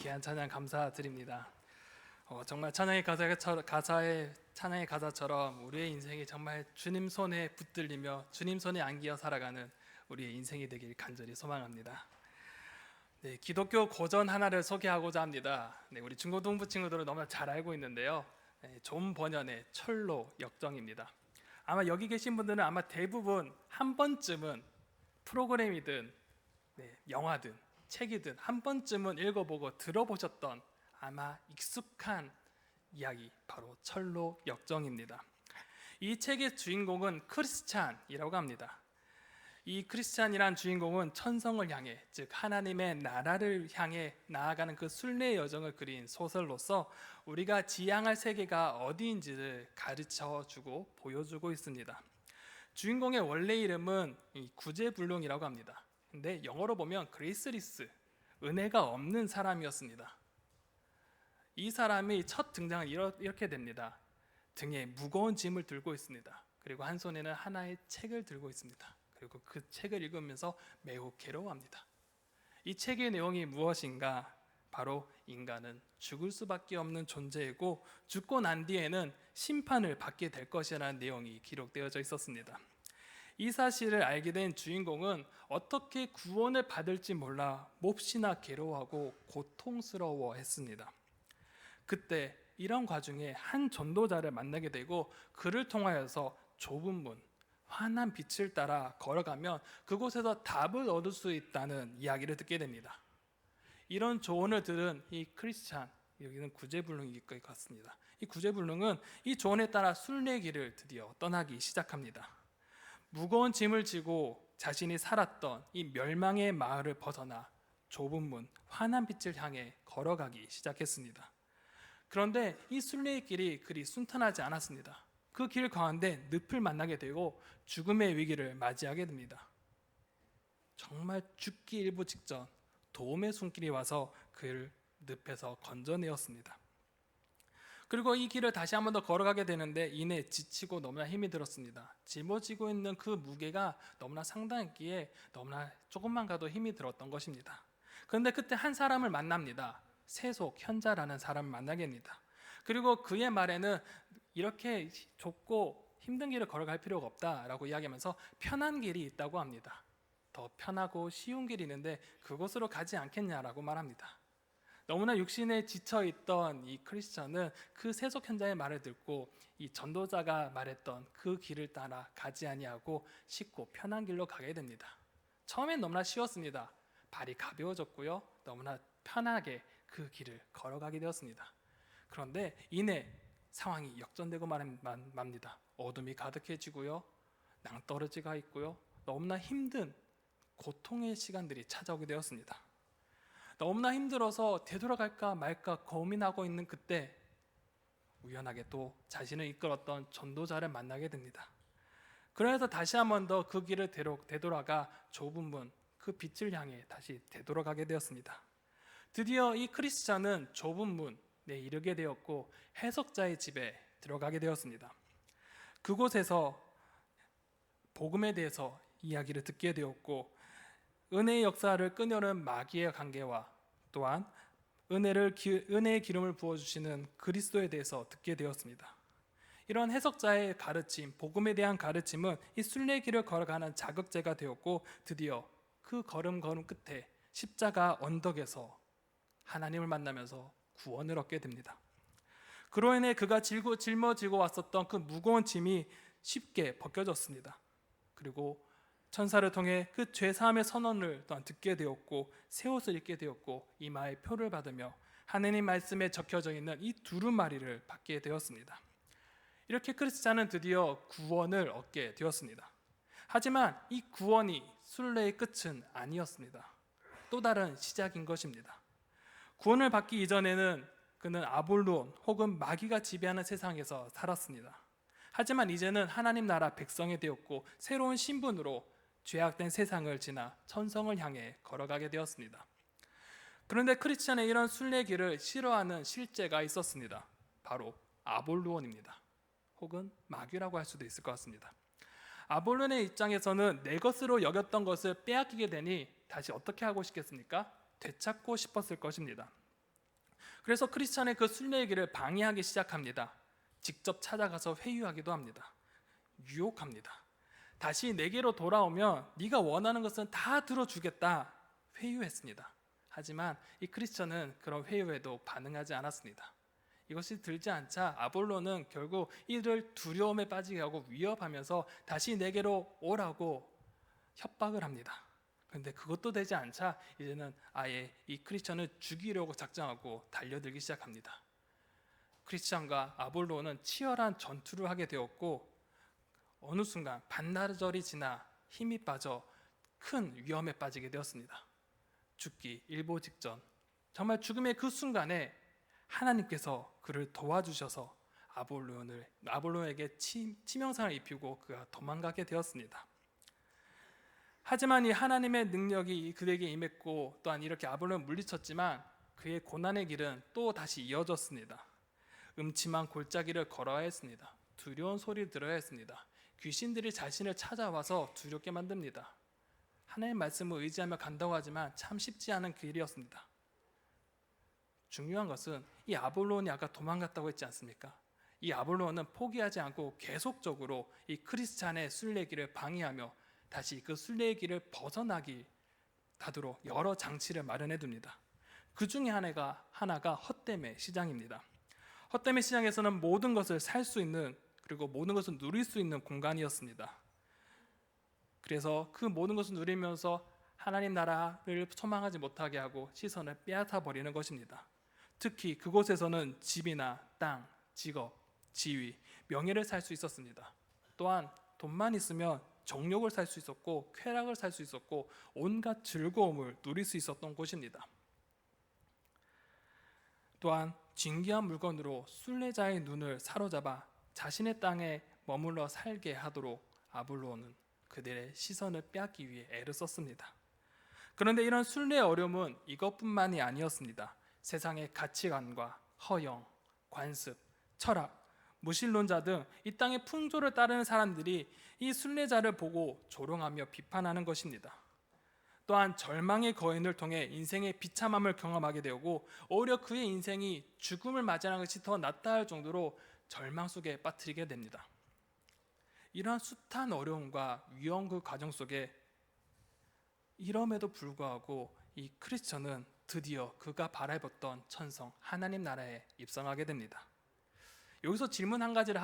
귀한 찬양 감사드립니다. 정말 찬양의 가사처럼 우리의 인생이 정말 주님 손에 붙들리며 주님 손에 안기어 살아가는 우리의 인생이 되길 간절히 소망합니다. 네, 기독교 고전 하나를 소개하고자 합니다. 네, 우리 중고등부 친구들은 너무나 잘 알고 있는데요. 존 버년의 철로 역정입니다. 아마 여기 계신 분들은 아마 대부분 한 번쯤은 프로그램이든 영화든 책이든 한 번쯤은 읽어보고 들어보셨던 아마 익숙한 이야기, 바로 철로 역정입니다. 이 책의 주인공은 크리스찬이라고 합니다. 이 크리스찬이란 주인공은 천성을 향해, 즉 하나님의 나라를 향해 나아가는 그 순례의 여정을 그린 소설로서 우리가 지향할 세계가 어디인지를 가르쳐주고 보여주고 있습니다. 주인공의 원래 이름은 구제불능이라고 합니다. 근데 영어로 보면 그레이스리스, 은혜가 없는 사람이었습니다. 이 사람이 첫 등장은 이렇게 됩니다. 등에 무거운 짐을 들고 있습니다. 그리고 한 손에는 하나의 책을 들고 있습니다. 그리고 그 책을 읽으면서 매우 괴로워합니다. 이 책의 내용이 무엇인가? 바로 인간은 죽을 수밖에 없는 존재이고 죽고 난 뒤에는 심판을 받게 될 것이라는 내용이 기록되어져 있었습니다. 이 사실을 알게 된 주인공은 어떻게 구원을 받을지 몰라 몹시나 괴로워하고 고통스러워했습니다. 그때 이런 과정에 한 전도자를 만나게 되고 그를 통하여서 좁은 문, 환한 빛을 따라 걸어가면 그곳에서 답을 얻을 수 있다는 이야기를 듣게 됩니다. 이런 조언을 들은 이 크리스찬, 여기는 구제불능일 것 같습니다. 이 구제불능은 이 조언에 따라 순례길을 드디어 떠나기 시작합니다. 무거운 짐을 지고 자신이 살았던 이 멸망의 마을을 벗어나 좁은 문, 환한 빛을 향해 걸어가기 시작했습니다. 그런데 이 순례의 길이 그리 순탄하지 않았습니다. 그 길 가운데 늪을 만나게 되고 죽음의 위기를 맞이하게 됩니다. 정말 죽기 일부 직전 도움의 손길이 와서 그를 늪에서 건져내었습니다. 그리고 이 길을 다시 한 번 더 걸어가게 되는데 이내 지치고 너무나 힘이 들었습니다. 짊어지고 있는 그 무게가 너무나 상당했기에 너무나 조금만 가도 힘이 들었던 것입니다. 그런데 그때 한 사람을 만납니다. 세속 현자라는 사람을 만나게 됩니다. 그리고 그의 말에는 이렇게 좁고 힘든 길을 걸어갈 필요가 없다라고 이야기하면서 편한 길이 있다고 합니다. 더 편하고 쉬운 길이 있는데 그곳으로 가지 않겠냐라고 말합니다. 너무나 육신에 지쳐있던 이 크리스천은 그 세속 현자의 말을 듣고 이 전도자가 말했던 그 길을 따라 가지 아니하고 쉽고 편한 길로 가게 됩니다. 처음엔 너무나 쉬웠습니다. 발이 가벼워졌고요, 너무나 편하게 그 길을 걸어가게 되었습니다. 그런데 이내 상황이 역전되고 맙니다. 어둠이 가득해지고요, 낭떠러지가 있고요, 너무나 힘든 고통의 시간들이 찾아오게 되었습니다. 너무나 힘들어서 되돌아갈까 말까 고민하고 있는 그때 우연하게 또 자신을 이끌었던 전도자를 만나게 됩니다. 그래서 다시 한 번 더 그 길을 되돌아가 좁은 문, 그 빛을 향해 다시 되돌아가게 되었습니다. 드디어 이 크리스찬은 좁은 문에 이르게 되었고 해석자의 집에 들어가게 되었습니다. 그곳에서 복음에 대해서 이야기를 듣게 되었고 은혜의 역사를 끄녀는 마귀의 관계와 또한 은혜의 기름을 부어주시는 그리스도에 대해서 듣게 되었습니다. 이런 해석자의 가르침, 복음에 대한 가르침은 이 순례길을 걸어가는 자극제가 되었고 드디어 그 걸음 끝에 십자가 언덕에서 하나님을 만나면서 구원을 얻게 됩니다. 그로 인해 그가 짊어지고 왔었던 그 무거운 짐이 쉽게 벗겨졌습니다. 그리고 천사를 통해 그 죄사함의 선언을 또한 듣게 되었고 새 옷을 입게 되었고 이마에 표를 받으며 하느님 말씀에 적혀져 있는 이 두루마리를 받게 되었습니다. 이렇게 크리스찬은 드디어 구원을 얻게 되었습니다. 하지만 이 구원이 순례의 끝은 아니었습니다. 또 다른 시작인 것입니다. 구원을 받기 이전에는 그는 아볼론 혹은 마귀가 지배하는 세상에서 살았습니다. 하지만 이제는 하나님 나라 백성이 되었고 새로운 신분으로 죄악된 세상을 지나 천성을 향해 걸어가게 되었습니다. 그런데 크리스찬의 이런 순례길을 싫어하는 실제가 있었습니다. 바로 아볼론입니다. 혹은 마귀라고 할 수도 있을 것 같습니다. 아볼론의 입장에서는 내 것으로 여겼던 것을 빼앗기게 되니 다시 어떻게 하고 싶겠습니까? 되찾고 싶었을 것입니다. 그래서 크리스찬의 그 순례의 길을 방해하기 시작합니다. 직접 찾아가서 회유하기도 합니다. 유혹합니다. 다시 내게로 돌아오면 네가 원하는 것은 다 들어주겠다 회유했습니다. 하지만 이 크리스찬은 그런 회유에도 반응하지 않았습니다. 이것이 들지 않자 아볼로는 결국 이를 두려움에 빠지게 하고 위협하면서 다시 내게로 오라고 협박을 합니다. 그런데 그것도 되지 않자 이제는 아예 이 크리스찬을 죽이려고 작정하고 달려들기 시작합니다. 크리스찬과 아볼로는 치열한 전투를 하게 되었고 어느 순간 반나절이 지나 힘이 빠져 큰 위험에 빠지게 되었습니다. 죽기 일보 직전, 정말 죽음의 그 순간에 하나님께서 그를 도와주셔서 아볼로에게 치명상을 입히고 그가 도망가게 되었습니다. 하지만 이 하나님의 능력이 그에게 임했고 또한 이렇게 아볼로를 물리쳤지만 그의 고난의 길은 또 다시 이어졌습니다. 음침한 골짜기를 걸어야 했습니다. 두려운 소리를 들어야 했습니다. 귀신들이 자신을 찾아와서 두렵게 만듭니다. 하나님의 말씀을 의지하며 간다고 하지만 참 쉽지 않은 길이었습니다. 중요한 것은 이 아볼로온이 아까 도망갔다고 했지 않습니까? 이 아볼로온은 포기하지 않고 계속적으로 이 크리스찬의 순례길을 방해하며 다시 그 순례의 길을 벗어나기 하도록 여러 장치를 마련해 둡니다. 그 중에 하나가 헛됨의 시장입니다. 헛됨의 시장에서는 모든 것을 살 수 있는 그리고 모든 것을 누릴 수 있는 공간이었습니다. 그래서 그 모든 것을 누리면서 하나님 나라를 소망하지 못하게 하고 시선을 빼앗아 버리는 것입니다. 특히 그곳에서는 집이나 땅, 직업, 지위, 명예를 살 수 있었습니다. 또한 돈만 있으면 정욕을 살 수 있었고 쾌락을 살 수 있었고 온갖 즐거움을 누릴 수 있었던 곳입니다. 또한 진귀한 물건으로 순례자의 눈을 사로잡아 자신의 땅에 머물러 살게 하도록 아볼로는 그들의 시선을 빼앗기 위해 애를 썼습니다. 그런데 이런 순례의 어려움은 이것뿐만이 아니었습니다. 세상의 가치관과 허영, 관습, 철학, 무신론자 등 이 땅의 풍조를 따르는 사람들이 이 순례자를 보고 조롱하며 비판하는 것입니다. 또한 절망의 거인을 통해 인생의 비참함을 경험하게 되고 오히려 그의 인생이 죽음을 맞이하는 것이 더 낫다 할 정도로 절망 속에 빠뜨리게 됩니다. 이러한 숱한 어려움과 위험 그 과정 속에 이럼에도 불구하고 이 크리스천은 드디어 그가 바라봤던 천성 하나님 나라에 입성하게 됩니다. 여기서 질문 한 가지를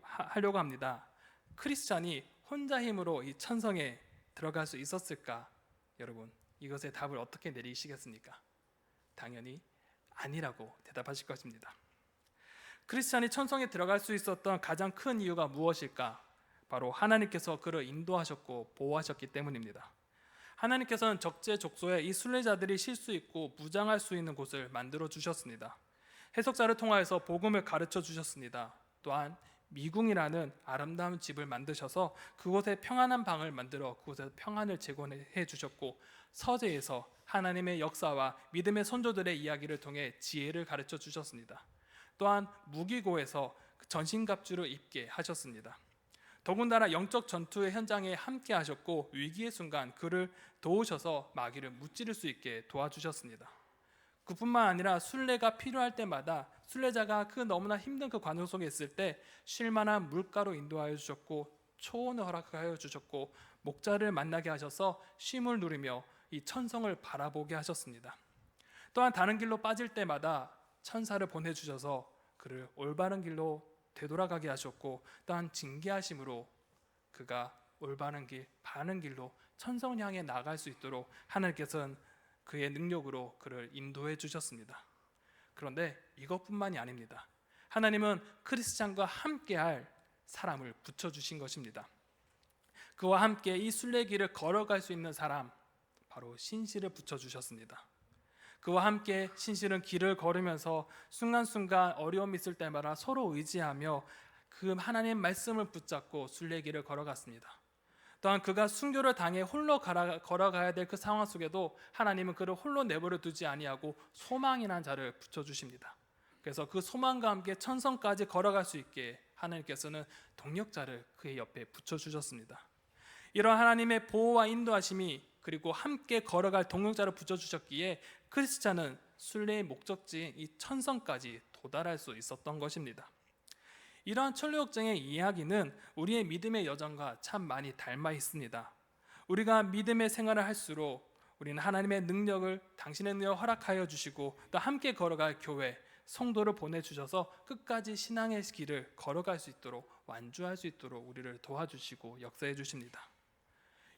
하려고 합니다. 크리스천이 혼자 힘으로 이 천성에 들어갈 수 있었을까? 여러분, 이것의 답을 어떻게 내리시겠습니까? 당연히 아니라고 대답하실 것입니다. 크리스천이 천성에 들어갈 수 있었던 가장 큰 이유가 무엇일까? 바로 하나님께서 그를 인도하셨고 보호하셨기 때문입니다. 하나님께서는 적재적소에 이 순례자들이 쉴 수 있고 무장할 수 있는 곳을 만들어 주셨습니다. 해석자를 통하여서 복음을 가르쳐 주셨습니다. 또한 미궁이라는 아름다운 집을 만드셔서 그곳에 평안한 방을 만들어 그곳에서 평안을 제공해 주셨고 서재에서 하나님의 역사와 믿음의 선조들의 이야기를 통해 지혜를 가르쳐 주셨습니다. 또한 무기고에서 전신갑주를 입게 하셨습니다. 더군다나 영적 전투의 현장에 함께 하셨고 위기의 순간 그를 도우셔서 마귀를 무찌를 수 있게 도와주셨습니다. 그뿐만 아니라 순례가 필요할 때마다 순례자가 그 너무나 힘든 그 과정 속에 있을 때 쉴만한 물가로 인도하여 주셨고 초원을 허락하여 주셨고 목자를 만나게 하셔서 쉼을 누리며 이 천성을 바라보게 하셨습니다. 또한 다른 길로 빠질 때마다 천사를 보내주셔서 그를 올바른 길로 되돌아가게 하셨고 또한 징계하심으로 그가 올바른 길, 바른 길로 천성을 향해 나아갈 수 있도록 하나님께서는 그의 능력으로 그를 인도해 주셨습니다. 그런데 이것뿐만이 아닙니다. 하나님은 크리스찬과 함께할 사람을 붙여주신 것입니다. 그와 함께 이 순례길을 걸어갈 수 있는 사람, 바로 신실을 붙여주셨습니다. 그와 함께 신실은 길을 걸으면서 순간순간 어려움이 있을 때마다 서로 의지하며 그 하나님의 말씀을 붙잡고 순례길을 걸어갔습니다. 또한 그가 순교를 당해 홀로 걸어가야 될 그 상황 속에도 하나님은 그를 홀로 내버려 두지 아니하고 소망이라는 자를 붙여주십니다. 그래서 그 소망과 함께 천성까지 걸어갈 수 있게 하나님께서는 동력자를 그의 옆에 붙여주셨습니다. 이런 하나님의 보호와 인도하심이 그리고 함께 걸어갈 동력자를 붙여주셨기에 크리스찬은 순례의 목적지인 이 천성까지 도달할 수 있었던 것입니다. 이러한 천루역정의 이야기는 우리의 믿음의 여정과 참 많이 닮아 있습니다. 우리가 믿음의 생활을 할수록 우리는 하나님의 능력을, 당신의 능력을 허락하여 주시고 또 함께 걸어갈 교회, 성도를 보내주셔서 끝까지 신앙의 길을 걸어갈 수 있도록, 완주할 수 있도록 우리를 도와주시고 역사해 주십니다.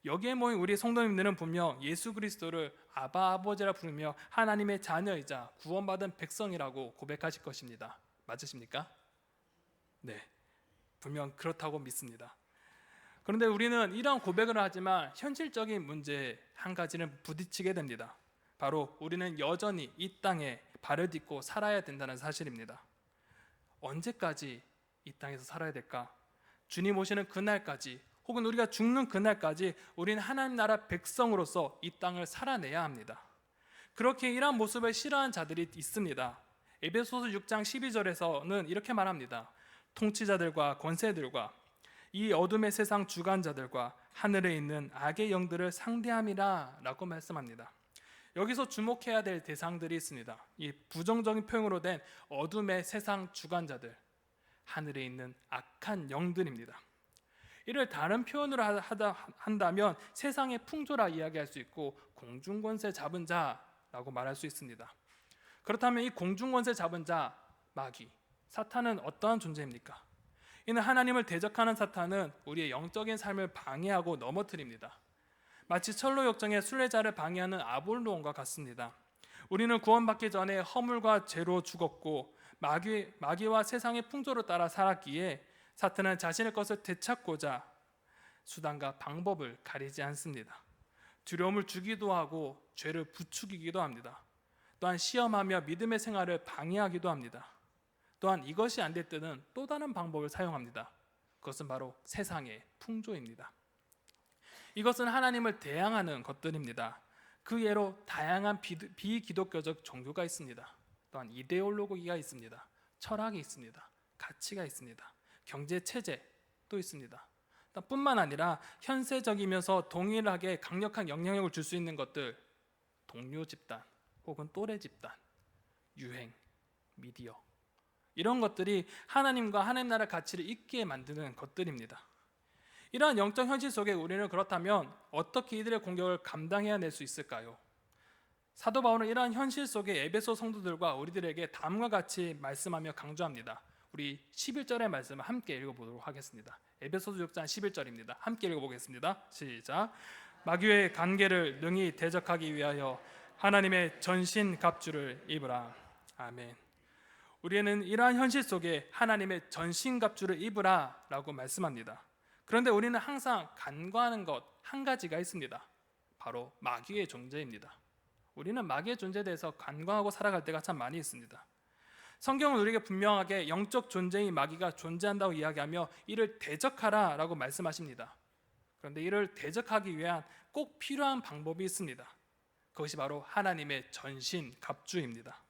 여기에 모인 우리 성도님들은 분명 예수 그리스도를 아바 아버지라 부르며 하나님의 자녀이자 구원받은 백성이라고 고백하실 것입니다. 맞으십니까? 네, 분명 그렇다고 믿습니다. 그런데 우리는 이러한 고백을 하지만 현실적인 문제 한 가지는 부딪히게 됩니다. 바로 우리는 여전히 이 땅에 발을 딛고 살아야 된다는 사실입니다. 언제까지 이 땅에서 살아야 될까? 주님 오시는 그날까지, 혹은 우리가 죽는 그날까지 우리는 하나님 나라 백성으로서 이 땅을 살아내야 합니다. 그렇게 이러한 모습을 싫어하는 자들이 있습니다. 에베소서 6장 12절에서는 이렇게 말합니다. 통치자들과 권세들과 이 어둠의 세상 주관자들과 하늘에 있는 악의 영들을 상대함이라 라고 말씀합니다. 여기서 주목해야 될 대상들이 있습니다. 이 부정적인 표현으로 된 어둠의 세상 주관자들, 하늘에 있는 악한 영들입니다. 이를 다른 표현으로 한다면 세상의 풍조라 이야기할 수 있고 공중권세 잡은 자라고 말할 수 있습니다. 그렇다면 이 공중권세 잡은 자, 마귀, 사탄은 어떠한 존재입니까? 이는 하나님을 대적하는 사탄은 우리의 영적인 삶을 방해하고 넘어뜨립니다. 마치 철로역정의 순례자를 방해하는 아볼론과 같습니다. 우리는 구원받기 전에 허물과 죄로 죽었고 마귀와 세상의 풍조를 따라 살았기에 사탄은 자신의 것을 되찾고자 수단과 방법을 가리지 않습니다. 두려움을 주기도 하고 죄를 부추기기도 합니다. 또한 시험하며 믿음의 생활을 방해하기도 합니다. 또한 이것이 안 될 때는 또 다른 방법을 사용합니다. 그것은 바로 세상의 풍조입니다. 이것은 하나님을 대항하는 것들입니다. 그 예로 다양한 비기독교적 종교가 있습니다. 또한 이데올로기가 있습니다. 철학이 있습니다. 가치가 있습니다. 경제 체제도 있습니다. 뿐만 아니라 현세적이면서 동일하게 강력한 영향력을 줄 수 있는 것들, 동료 집단 혹은 또래 집단, 유행, 미디어, 이런 것들이 하나님과 하나님 나라 가치를 잊게 만드는 것들입니다. 이러한 영적 현실 속에 우리는 그렇다면 어떻게 이들의 공격을 감당해야 낼 수 있을까요? 사도 바울은 이러한 현실 속에 에베소 성도들과 우리들에게 다음과 같이 말씀하며 강조합니다. 우리 11절의 말씀을 함께 읽어보도록 하겠습니다. 에베소서 6장 11절입니다. 함께 읽어보겠습니다. 시작. 마귀의 관계를 능히 대적하기 위하여 하나님의 전신갑주를 입으라. 아멘. 우리는 이러한 현실 속에 하나님의 전신갑주를 입으라 라고 말씀합니다. 그런데 우리는 항상 간과하는 것 한 가지가 있습니다. 바로 마귀의 존재입니다. 우리는 마귀의 존재에 대해서 간과하고 살아갈 때가 참 많이 있습니다. 성경은 우리에게 분명하게 영적 존재인 마귀가 존재한다고 이야기하며 이를 대적하라 라고 말씀하십니다. 그런데 이를 대적하기 위한 꼭 필요한 방법이 있습니다. 그것이 바로 하나님의 전신갑주입니다.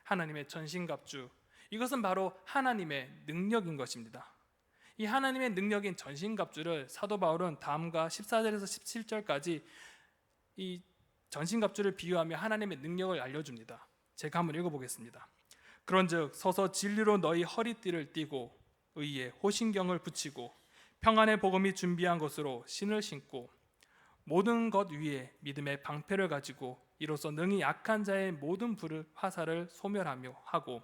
하나님의 전신갑주, 이것은 바로 하나님의 능력인 것입니다. 이 하나님의 능력인 전신갑주를 사도 바울은 다음과 14절에서 17절까지 이 전신갑주를 비유하며 하나님의 능력을 알려줍니다. 제가 한번 읽어보겠습니다. 그런즉 서서 진리로 너희 허리띠를 띠고 의에 호신경을 붙이고 평안의 복음이 준비한 것으로 신을 신고 모든 것 위에 믿음의 방패를 가지고 이로써 능히 약한 자의 모든 불을 화살을 소멸하며 하고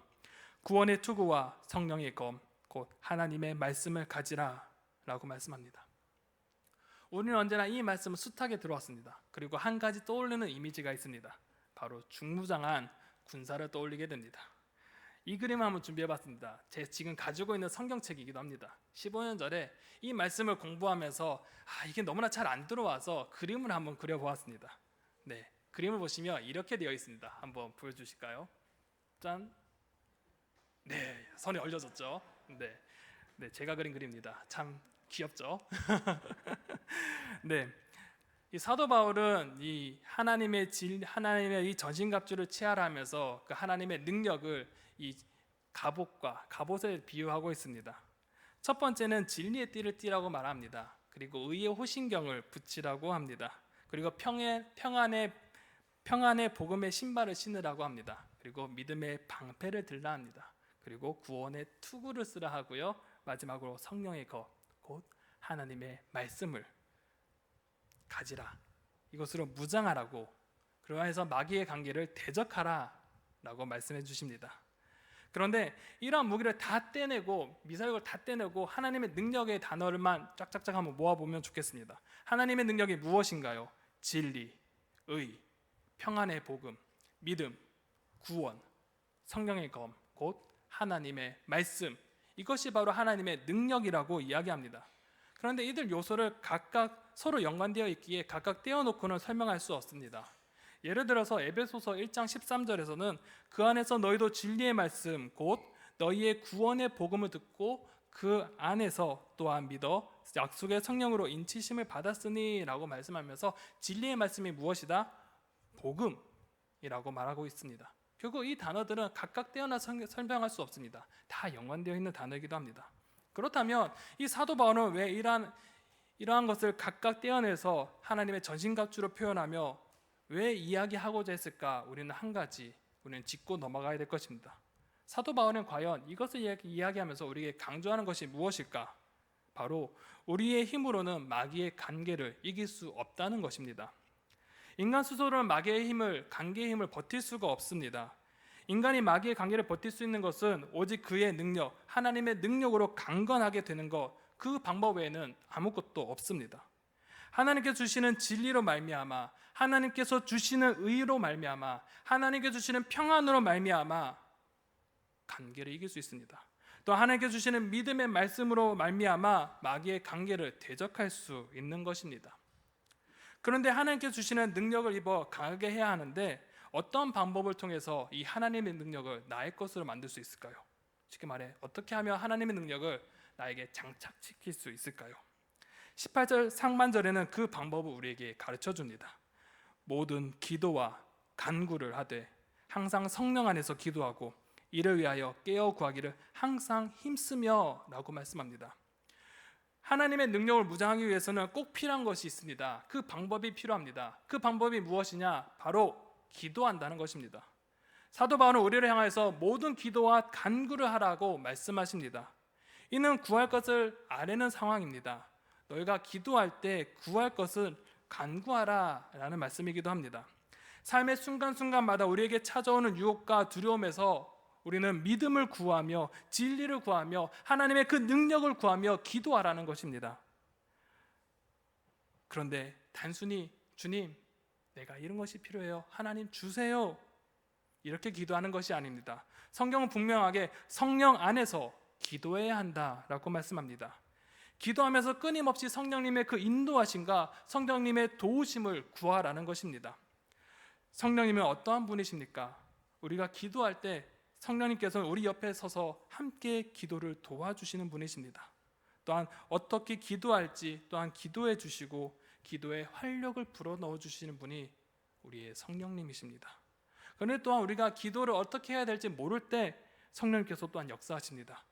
구원의 투구와 성령의 검 곧 하나님의 말씀을 가지라 라고 말씀합니다. 우리는 언제나 이 말씀을 숱하게 들어왔습니다. 그리고 한 가지 떠오르는 이미지가 있습니다. 바로 중무장한 군사를 떠올리게 됩니다. 이 그림을 한번 준비해봤습니다. 제가 지금 가지고 있는 성경책이기도 합니다. 15년 전에 이 말씀을 공부하면서 이게 너무나 잘 안 들어와서 그림을 한번 그려보았습니다. 네, 그림을 보시면 이렇게 되어 있습니다. 한번 보여주실까요? 짠! 네, 선이 얼려졌죠? 네, 제가 그린 그림입니다. 참 귀엽죠? 네, 이 사도 바울은 이 하나님의 이 전신갑주를 취하라면서 그 하나님의 능력을 이 갑옷에 비유하고 있습니다. 첫 번째는 진리의 띠를 띠라고 말합니다. 그리고 의의 호신경을 붙이라고 합니다. 그리고 평안의 평안의 복음의 신발을 신으라고 합니다. 그리고 믿음의 방패를 들라 합니다. 그리고 구원의 투구를 쓰라 하고요. 마지막으로 성령의 것, 곧 하나님의 말씀을 가지라. 이것으로 무장하라고, 그러해서 마귀의 관계를 대적하라 라고 말씀해 주십니다. 그런데 이러한 무기를 다 떼내고, 미사역을 다 떼내고 하나님의 능력의 단어를만 쫙쫙쫙 한번 모아보면 좋겠습니다. 하나님의 능력이 무엇인가요? 진리, 의, 평안의 복음, 믿음, 구원, 성령의 검, 곧 하나님의 말씀, 이것이 바로 하나님의 능력이라고 이야기합니다. 그런데 이들 요소를 각각 서로 연관되어 있기에 각각 떼어놓고는 설명할 수 없습니다. 예를 들어서 에베소서 1장 13절에서는 그 안에서 너희도 진리의 말씀 곧 너희의 구원의 복음을 듣고 그 안에서 또한 믿어 약속의 성령으로 인치심을 받았으니 라고 말씀하면서 진리의 말씀이 무엇이다? 복음이라고 말하고 있습니다. 결국 이 단어들은 각각 떼어나 설명할 수 없습니다. 다 연관되어 있는 단어이기도 합니다. 그렇다면 이 사도 바울은 왜 이러한 것을 각각 떼어내서 하나님의 전신갑주로 표현하며 왜 이야기하고자 했을까? 우리는 한 가지, 우리는 짚고 넘어가야 될 것입니다. 사도 바울은 과연 이것을 이야기하면서 우리에게 강조하는 것이 무엇일까? 바로 우리의 힘으로는 마귀의 관계를 이길 수 없다는 것입니다. 인간 스스로는 마귀의 힘을, 관계의 힘을 버틸 수가 없습니다. 인간이 마귀의 관계를 버틸 수 있는 것은 오직 그의 능력, 하나님의 능력으로 강건하게 되는 것, 그 방법 외에는 아무것도 없습니다. 하나님께서 주시는 진리로 말미암아, 하나님께서 주시는 의로 말미암아, 하나님께서 주시는 평안으로 말미암아 관계를 이길 수 있습니다. 또 하나님께서 주시는 믿음의 말씀으로 말미암아 마귀의 관계를 대적할 수 있는 것입니다. 그런데 하나님께서 주시는 능력을 입어 강하게 해야 하는데 어떤 방법을 통해서 이 하나님의 능력을 나의 것으로 만들 수 있을까요? 쉽게 말해 어떻게 하면 하나님의 능력을 나에게 장착시킬 수 있을까요? 18절 상반절에는 그 방법을 우리에게 가르쳐 줍니다. 모든 기도와 간구를 하되 항상 성령 안에서 기도하고 이를 위하여 깨어 구하기를 항상 힘쓰며 라고 말씀합니다. 하나님의 능력을 무장하기 위해서는 꼭 필요한 것이 있습니다. 그 방법이 필요합니다. 그 방법이 무엇이냐? 바로 기도한다는 것입니다. 사도 바울은 우리를 향해서 모든 기도와 간구를 하라고 말씀하십니다. 이는 구할 것을 아뢰는 상황입니다. 너희가 기도할 때 구할 것을 간구하라 라는 말씀이기도 합니다. 삶의 순간순간마다 우리에게 찾아오는 유혹과 두려움에서 우리는 믿음을 구하며 진리를 구하며 하나님의 그 능력을 구하며 기도하라는 것입니다. 그런데 단순히 주님, 내가 이런 것이 필요해요. 하나님 주세요. 이렇게 기도하는 것이 아닙니다. 성경은 분명하게 성령 안에서 기도해야 한다라고 말씀합니다. 기도하면서 끊임없이 성령님의 그 인도하심과 성령님의 도우심을 구하라는 것입니다. 성령님은 어떠한 분이십니까? 우리가 기도할 때 성령님께서는 우리 옆에 서서 함께 기도를 도와주시는 분이십니다. 또한 어떻게 기도할지 또한 기도해 주시고 기도에 활력을 불어넣어 주시는 분이 우리의 성령님이십니다. 그런데 또한 우리가 기도를 어떻게 해야 될지 모를 때 성령님께서 또한 역사하십니다.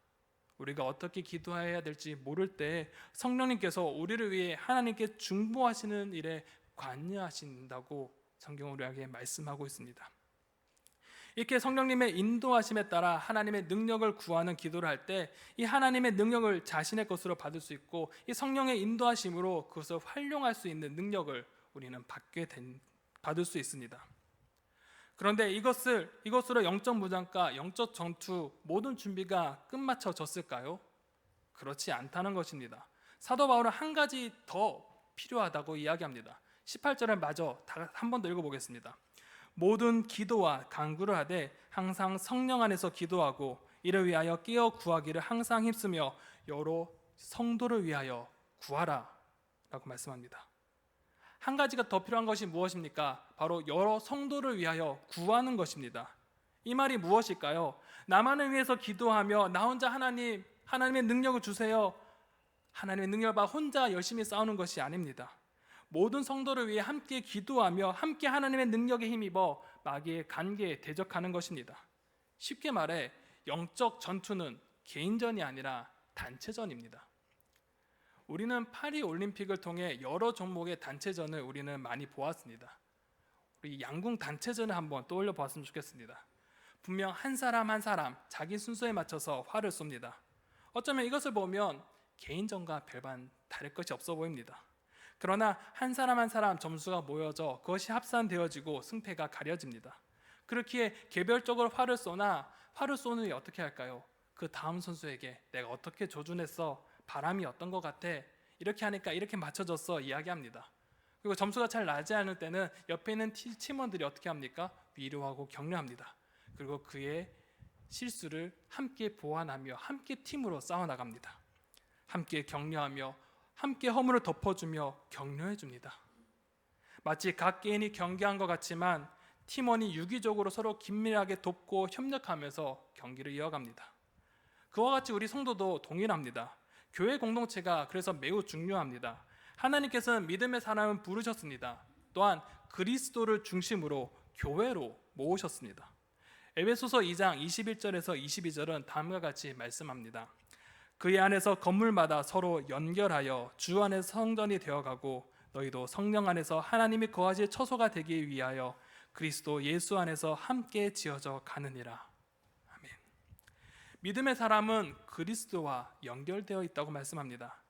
우리가 어떻게 기도해야 될지 모를 때 성령님께서 우리를 위해 하나님께 중보하시는 일에 관여하신다고 성경은 우리에게 말씀하고 있습니다. 이렇게 성령님의 인도하심에 따라 하나님의 능력을 구하는 기도를 할 때 이 하나님의 능력을 자신의 것으로 받을 수 있고 이 성령의 인도하심으로 그것을 활용할 수 있는 능력을 우리는 받을 수 있습니다. 그런데 이것으로 영적 무장과 영적 전투 모든 준비가 끝마쳐졌을까요? 그렇지 않다는 것입니다. 사도 바울은 한 가지 더 필요하다고 이야기합니다. 18절을 마저 한 번 더 읽어보겠습니다. 모든 기도와 간구를 하되 항상 성령 안에서 기도하고 이를 위하여 깨어 구하기를 항상 힘쓰며 여러 성도를 위하여 구하라 라고 말씀합니다. 한 가지가 더 필요한 것이 무엇입니까? 바로 여러 성도를 위하여 구하는 것입니다. 이 말이 무엇일까요? 나만을 위해서 기도하며 나 혼자 하나님의 능력을 주세요. 하나님의 능력을 봐 혼자 열심히 싸우는 것이 아닙니다. 모든 성도를 위해 함께 기도하며 함께 하나님의 능력에 힘입어 마귀의 관계에 대적하는 것입니다. 쉽게 말해 영적 전투는 개인전이 아니라 단체전입니다. 우리는 파리 올림픽을 통해 여러 종목의 단체전을 우리는 많이 보았습니다. 우리 양궁 단체전을 한번 떠올려 보았으면 좋겠습니다. 분명 한 사람 한 사람 자기 순서에 맞춰서 활을 쏩니다. 어쩌면 이것을 보면 개인전과 별반 다를 것이 없어 보입니다. 그러나 한 사람 한 사람 점수가 모여져 그것이 합산되어지고 승패가 가려집니다. 그렇기에 개별적으로 활을 쏘나 활을 쏘는 게 어떻게 할까요? 그 다음 선수에게 내가 어떻게 조준했어? 바람이 어떤 것 같아? 이렇게 하니까 이렇게 맞춰졌어 이야기합니다. 그리고 점수가 잘 나지 않을 때는 옆에 있는 팀원들이 어떻게 합니까? 위로하고 격려합니다. 그리고 그의 실수를 함께 보완하며 함께 팀으로 싸워나갑니다. 함께 격려하며 함께 허물을 덮어주며 격려해줍니다. 마치 각 개인이 경기한 것 같지만 팀원이 유기적으로 서로 긴밀하게 돕고 협력하면서 경기를 이어갑니다. 그와 같이 우리 성도도 동일합니다. 교회 공동체가 그래서 매우 중요합니다. 하나님께서는 믿음의 사람을 부르셨습니다. 또한 그리스도를 중심으로 교회로 모으셨습니다. 에베소서 2장 21절에서 22절은 다음과 같이 말씀합니다. 그의 안에서 건물마다 서로 연결하여 주 안에서 성전이 되어가고 너희도 성령 안에서 하나님이 거하실 처소가 되기 위하여 그리스도 예수 안에서 함께 지어져 가느니라. 아멘. 믿음의 사람은 그리스도와 연결되어 있다고 말씀합니다.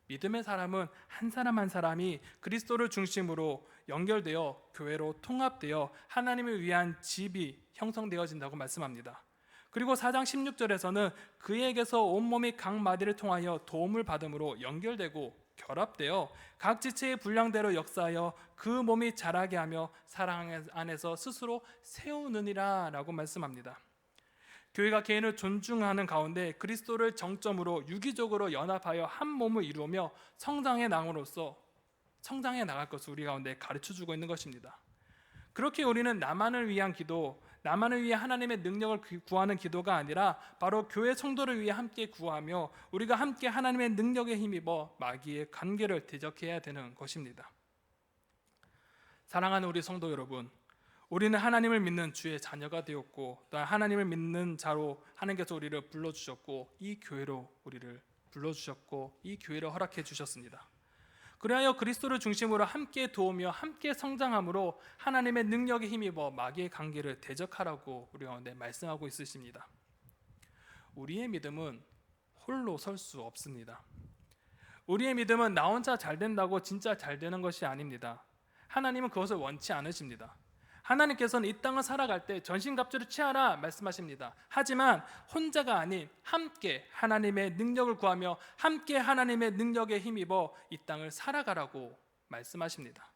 믿음의 사람은 한 사람 한 사람이 그리스도를 중심으로 연결되어 교회로 통합되어 하나님을 위한 집이 형성되어진다고 말씀합니다. 그리고 4장 16절에서는 그에게서 온몸이 각 마디를 통하여 도움을 받음으로 연결되고 결합되어 각 지체의 분량대로 역사하여 그 몸이 자라게 하며 사랑 안에서 스스로 세우느니라 라고 말씀합니다. 교회가 개인을 존중하는 가운데 그리스도를 정점으로 유기적으로 연합하여 한 몸을 이루며 성장해 나갈 것을 우리 가운데 가르쳐주고 있는 것입니다. 그렇게 우리는 나만을 위한 기도, 나만을 위해 하나님의 능력을 구하는 기도가 아니라 바로 교회 성도를 위해 함께 구하며 우리가 함께 하나님의 능력에 힘입어 마귀의 관계를 대적해야 되는 것입니다. 사랑하는 우리 성도 여러분, 우리는 하나님을 믿는 주의 자녀가 되었고 또한 하나님을 믿는 자로 하나님께서 우리를 불러주셨고 이 교회로 우리를 불러주셨고 이 교회를 허락해 주셨습니다. 그리하여 그리스도를 중심으로 함께 도우며 함께 성장함으로 하나님의 능력에 힘입어 마귀의 관계를 대적하라고 우리 가운데 말씀하고 있으십니다. 우리의 믿음은 홀로 설 수 없습니다. 우리의 믿음은 나 혼자 잘 된다고 진짜 잘 되는 것이 아닙니다. 하나님은 그것을 원치 않으십니다. 하나님께서는 이 땅을 살아갈 때 전신갑주를 취하라 말씀하십니다. 하지만 혼자가 아닌 함께 하나님의 능력을 구하며 함께 하나님의 능력에 힘입어 이 땅을 살아가라고 말씀하십니다.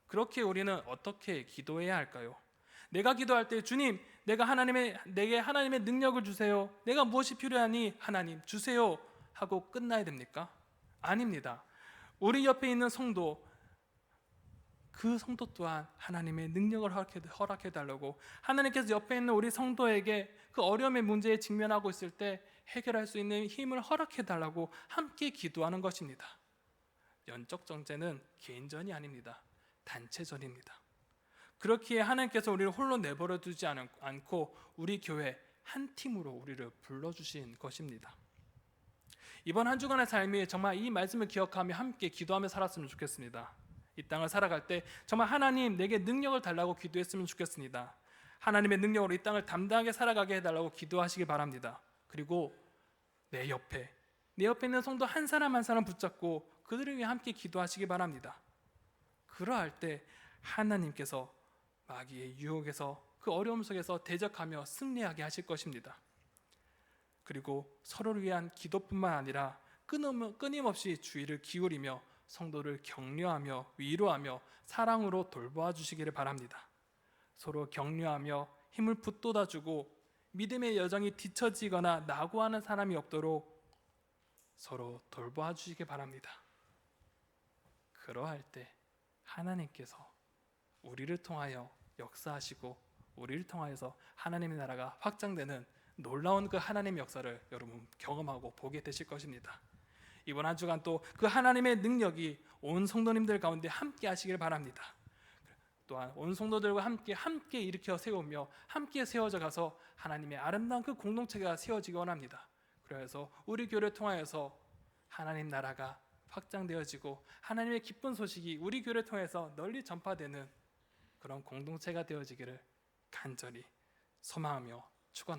그렇게 우리는 어떻게 기도해야 할까요? 내가 기도할 때 주님, 내게 하나님의 능력을 주세요. 내가 무엇이 필요하니 하나님 주세요 하고 끝나야 됩니까? 아닙니다. 우리 옆에 있는 성도, 그 성도 또한 하나님의 능력을 허락해달라고 하나님께서 옆에 있는 우리 성도에게 그 어려움의 문제에 직면하고 있을 때 해결할 수 있는 힘을 허락해달라고 함께 기도하는 것입니다. 영적 전쟁은 개인전이 아닙니다. 단체전입니다. 그렇기에 하나님께서 우리를 홀로 내버려 두지 않고 우리 교회 한 팀으로 우리를 불러주신 것입니다. 이번 한 주간의 삶이 정말 이 말씀을 기억하며 함께 기도하며 살았으면 좋겠습니다. 이 땅을 살아갈 때 정말 하나님 내게 능력을 달라고 기도했으면 좋겠습니다. 하나님의 능력으로 이 땅을 담대하게 살아가게 해달라고 기도하시기 바랍니다. 그리고 내 옆에 있는 성도 한 사람 한 사람 붙잡고 그들을 위해 함께 기도하시기 바랍니다. 그러할 때 하나님께서 마귀의 유혹에서 그 어려움 속에서 대적하며 승리하게 하실 것입니다. 그리고 서로를 위한 기도뿐만 아니라 끊임없이 주의를 기울이며 성도를 격려하며 위로하며 사랑으로 돌보아 주시기를 바랍니다. 서로 격려하며 힘을 북돋아주고 믿음의 여정이 뒤처지거나 낙오하는 사람이 없도록 서로 돌보아 주시기 바랍니다. 그러할 때 하나님께서 우리를 통하여 역사하시고 우리를 통하여서 하나님의 나라가 확장되는 놀라운 그 하나님의 역사를 여러분 경험하고 보게 되실 것입니다. 이번 한 주간 또 그 하나님의 능력이 온 성도님들 가운데 함께 하시길 바랍니다. 또한 온 성도들과 함께 일으켜 세우며 함께 세워져 가서 하나님의 아름다운 그 공동체가 세워지기 원합니다. 그래서 우리 교회를 통하여서 하나님 나라가 확장되어지고 하나님의 기쁜 소식이 우리 교회를 통해서 널리 전파되는 그런 공동체가 되어지기를 간절히 소망하며 축원합니다.